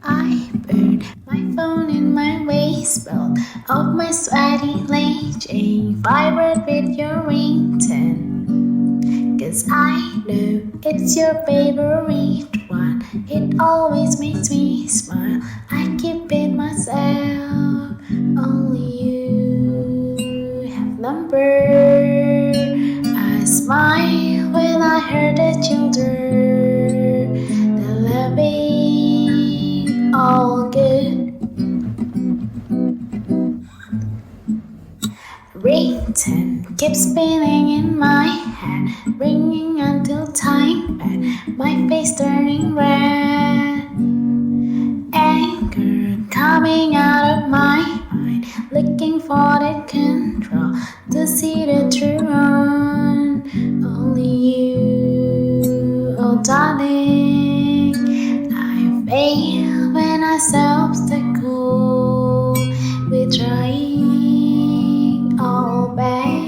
I put my phone in my waistbelt of my sweaty lady, vibrate with your ringtone. 'Cause I know it's your favorite one. It always makes me smile. I keep it myself. Only you have number. I smile when I hear that children. The loving all good. Ringtone keeps spinning in my head, ringing until time bad, my face turning red. Anger coming out of my mind, looking for that control to see the true one. Only you, oh darling. I fail when I self-obstacle. We're trying all back.